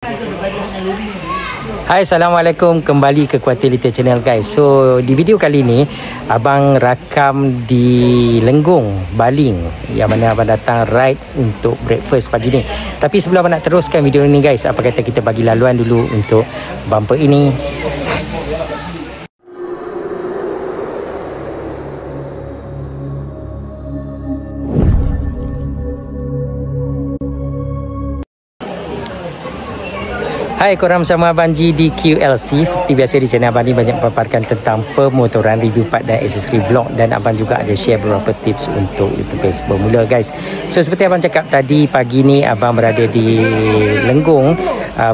Hai, Assalamualaikum, kembali ke Kuatir Little Channel guys. So di video kali ni abang rakam di Lenggong, Baling, yang mana abang datang ride untuk breakfast pagi ni. Tapi sebelum abang nak teruskan video ni guys, apa kata kita bagi laluan dulu untuk bumper ini. Hai, korang bersama Abang G di QLC. Seperti biasa di channel Abang ni banyak paparkan tentang pemotoran, review part dan aksesori vlog, dan Abang juga ada share beberapa tips untuk YouTubers bermula guys. So seperti Abang cakap tadi, pagi ni Abang berada di Lenggong,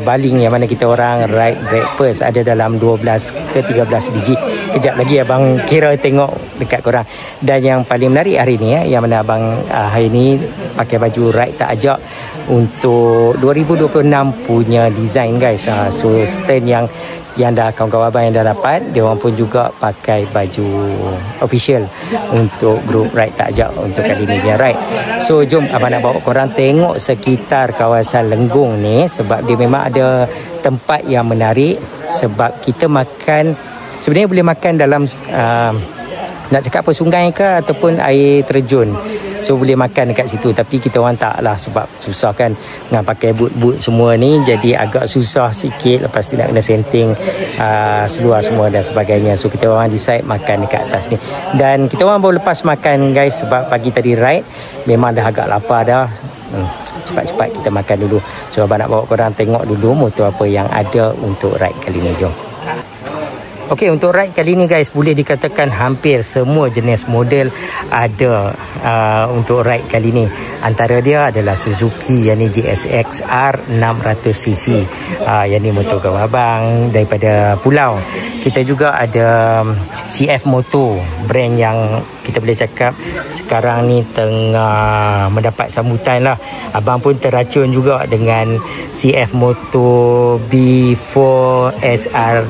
Baling, yang mana kita orang ride breakfast. Ada dalam 12 ke 13 biji. Kejap lagi Abang kira tengok dekat korang. Dan yang paling menarik hari ni yang mana Abang hari ni pakai baju ride tak ajak untuk 2026 punya design guys. So stand yang dah kawan-kawan abang yang dah dapat, dia orang pun juga pakai baju official untuk group ride tak ajak untuk kali ni dia ride. So jom abang nak bawa korang tengok sekitar kawasan Lenggong ni, sebab dia memang ada tempat yang menarik. Sebab kita makan, sebenarnya boleh makan dalam nak cakap apa, sungai ke ataupun air terjun. So boleh makan dekat situ, tapi kita orang tak lah, sebab susah kan dengan pakai boot-boot semua ni, jadi agak susah sikit. Lepas tu nak kena setting seluar semua dan sebagainya. So kita orang decide makan dekat atas ni. Dan kita orang baru lepas makan guys, sebab pagi tadi ride memang dah agak lapar dah. Cepat-cepat kita makan dulu. So abang nak bawa korang tengok dulu motor apa yang ada untuk ride kali ni. Jom. Okey, untuk ride kali ni guys, boleh dikatakan hampir semua jenis model ada untuk ride kali ni. Antara dia adalah Suzuki, yang ni GSX R 600cc. Yang ni motor kawan abang daripada Pulau. Kita juga ada CF Moto, brand yang kita boleh cakap sekarang ni tengah mendapat sambutan lah. Abang pun teracun juga dengan CF Moto B4 SR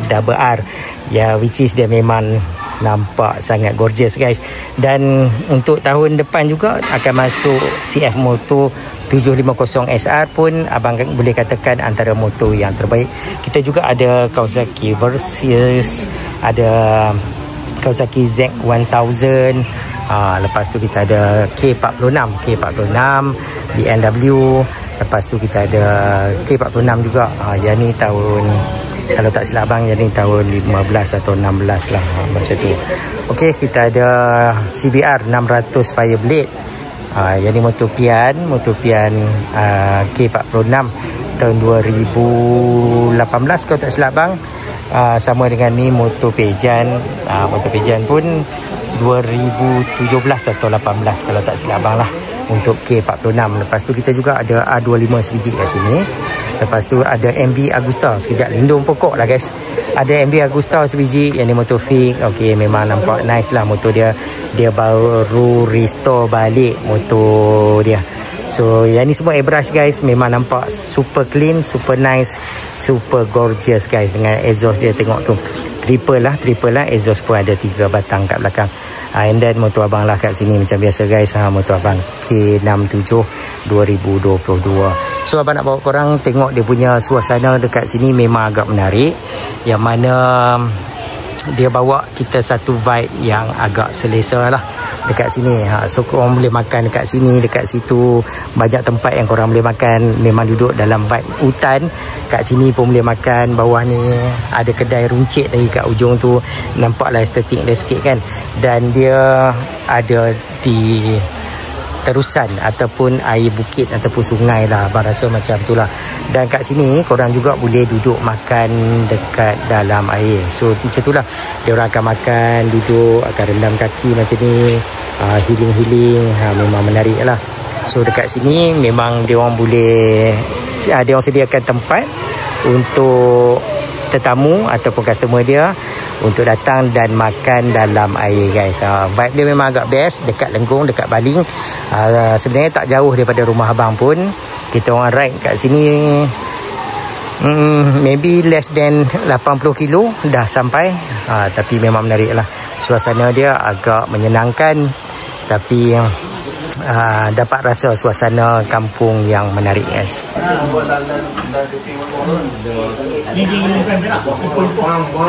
ya, which is dia memang nampak sangat gorgeous guys. Dan untuk tahun depan juga akan masuk CF Moto 750 SR pun abang boleh katakan antara motor yang terbaik. Kita juga ada Kawasaki Versys, ada Kawasaki Z1000, lepas tu kita ada K46 BMW, lepas tu kita ada K46 juga. Yang ni tahun, kalau tak silap abang, yang ni tahun 15 atau 16 lah, macam tu. Okey, kita ada CBR 600 Fireblade. Yang ni motor pian K46 tahun 2018 kalau tak silap abang. Sama dengan ni motor Pejan. Motor Pejan pun 2017 atau 18 kalau tak silap abang lah, untuk K46. Lepas tu kita juga ada A25 sebiji kat sini. Lepas tu ada MV Agusta. Sekejap, lindung pokok lah guys. Ada MV Agusta sebiji, yang ni motor fix. Okey, memang nampak nice lah motor dia. Dia baru restore balik motor dia. So yang ni semua airbrush guys. Memang nampak super clean, super nice, super gorgeous guys. Dengan exhaust dia, tengok tu, triple lah. Exhaust pun ada 3 batang kat belakang. And then motor abang lah kat sini macam biasa guys. Motor abang K67 2022. So abang nak bawa korang tengok dia punya suasana dekat sini. Memang agak menarik, yang mana dia bawa kita satu vibe yang agak selesa lah dekat sini. So korang boleh makan dekat sini, dekat situ. Banyak tempat yang korang boleh makan. Memang duduk dalam vibe hutan. Kat sini pun boleh makan. Bawah ni ada kedai runcit lagi kat ujung tu. Nampaklah estetik dia sikit kan. Dan dia ada di terusan ataupun air bukit ataupun sungai lah. Abang rasa macam tu lah. Dan kat sini korang juga boleh duduk makan dekat dalam air. So macam tu lah, dia orang akan makan, duduk, akan rendam kaki macam ni, healing. Memang menarik lah. So dekat sini memang dia orang boleh, dia orang sediakan tempat untuk tetamu ataupun customer dia untuk datang dan makan dalam air guys. Vibe dia memang agak best dekat Lenggong, dekat Baling. Sebenarnya tak jauh daripada rumah abang pun. Kita orang ride kat sini maybe less than 80 kilo dah sampai. Tapi memang menarik lah. Suasana dia agak menyenangkan, tapi dapat rasa suasana kampung yang menarik, guys.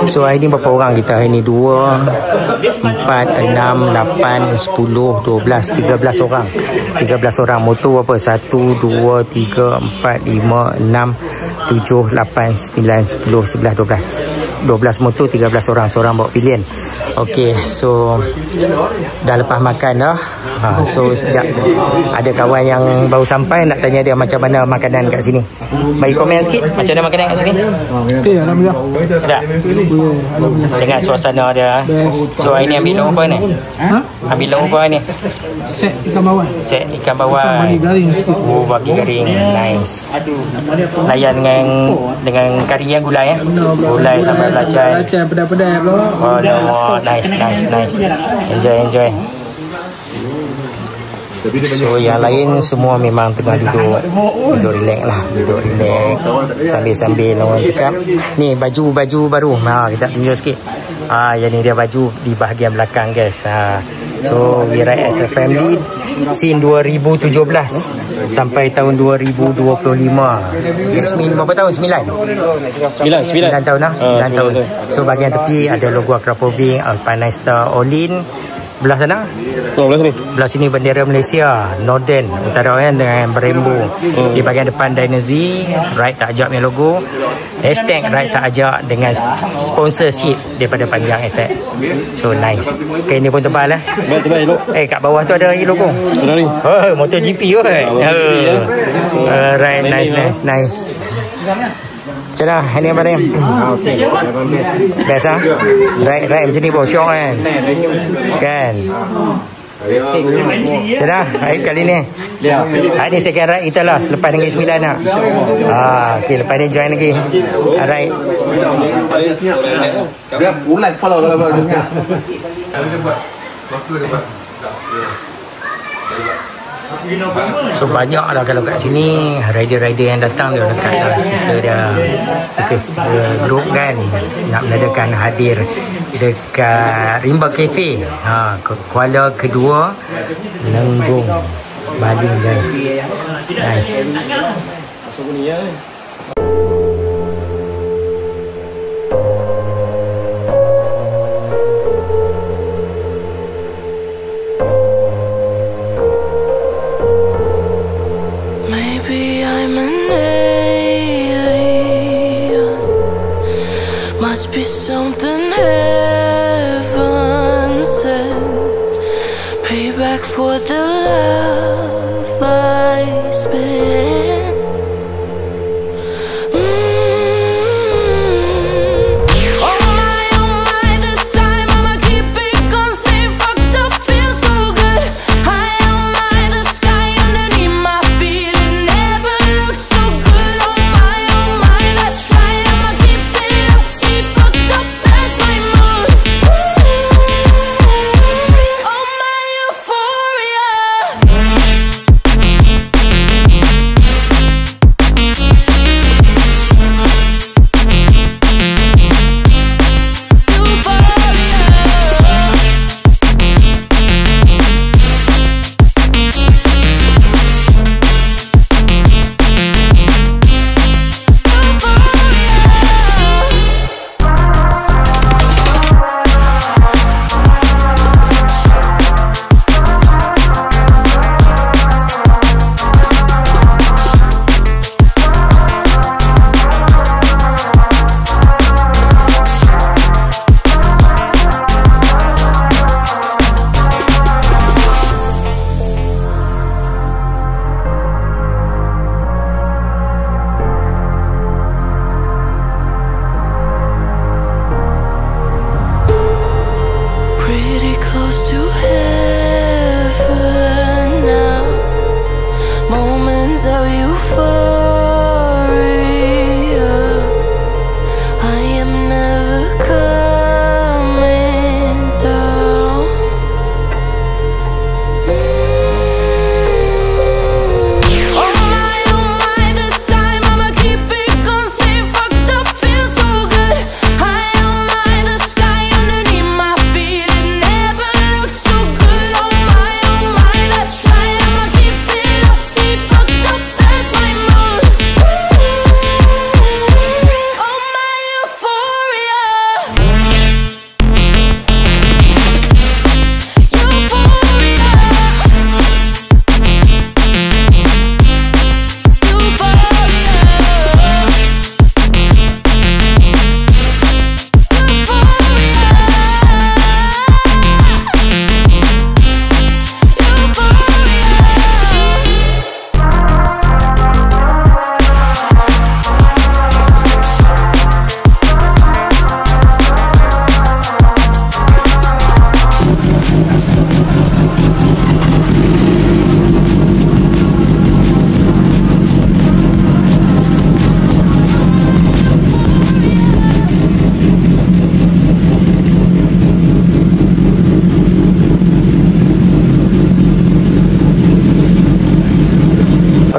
So hari ni berapa orang kita? Hari ni 2, 4, 6, 8, 10, 12, 13 orang. 13 orang. Motor apa? 1, 2, 3, 4, 5, 6, 7, 8, 9, 10, 11, 12 motor, 13 orang. Seorang bawa pilihan. Okey, so dah lepas makan dah. So sekejap ada kawan yang baru sampai, nak tanya dia macam mana makanan kat sini. Bagi komen sikit macam mana makanan kat sini. Okey, alhamdulillah. Sedap. Dengan suasana dia. So hari ni ambil lauk apa ni? Ambil lauk apa ni? Set ikan bawal. Set ikan bawal. Bagi garing sikit. Oh, bagi garing. Nice. Layan dengan kari yang gulai Gulai sampai belacan. Belacan pedas-pedas pula. Oh, no. Nice. Enjoy. So yang lain semua memang tengah duduk relax lah, duduk relax sambil orang cakap. Ni baju baru. Kita tunjuk sikit. Yang ni dia baju di bahagian belakang, guys. So we ride as a family since 2017 sampai tahun 2025. It's mean berapa tahun? 9 tahun lah. 9 tahun. So bahagian tepi ada logo Akrapovic, Alpine Star, Olin. Belah sana? Belah sini bendera Malaysia, Northern, utara kan, dengan berembu. Di bahagian depan Dynasty, Ride Tak Ajak punya logo. Hashtag Ride Tak Ajak dengan sponsorship daripada Panjang Effect. So nice. Kain ni pun tebal lah. Tebal elok. Kat bawah tu ada lagi logo. Ada ni. Oh, MotoGP kot. Right, nice. Macam mana? Ini apa ni? Biasa? Ride macam ni bawa syok kan? Macam mana? Kali ni? Hari ni second ride kita lah. Selepas Negeri Sembilan nak. Okay, lepas ni join lagi. Alright. Dia ulat kepala kalau buat dengar. So banyak lah kalau kat sini rider-rider yang datang, dia lekat stiker grup kan, nak mengadakan hadir dekat Rimba Cafe, Kuala Kedua, Lenggong, Bali, guys. Nice. Must be something heaven sends. Payback for the love I spent. Oh my, this time I'ma keep it gone. Stay fucked up, feel so good. High on my, the sky underneath my feet. It never looked so good. Oh my, let's try. I'ma keep it up, stay fucked up, that's my mood. Oh my euphoria.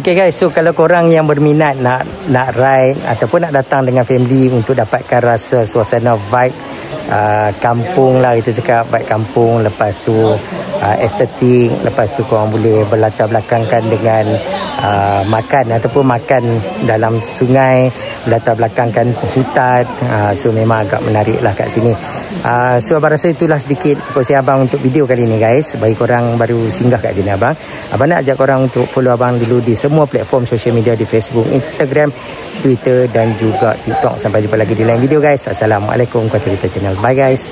Okay guys, so kalau korang yang berminat nak ride ataupun nak datang dengan family untuk dapatkan rasa suasana vibe kampung lah kita cakap, vibe kampung, lepas tu estetik, lepas tu korang boleh berlatar belakangkan dengan makan ataupun makan dalam sungai, berlatar belakangkan hutan, so memang agak menarik lah kat sini. So abang rasa itulah sedikit kongsian abang untuk video kali ni guys. Bagi korang baru singgah kat sini abang nak ajak korang untuk follow abang dulu di semua platform social media, di Facebook, Instagram, Twitter dan juga TikTok. Sampai jumpa lagi di lain video guys. Assalamualaikum, Kuat Cerita Channel. Bye guys.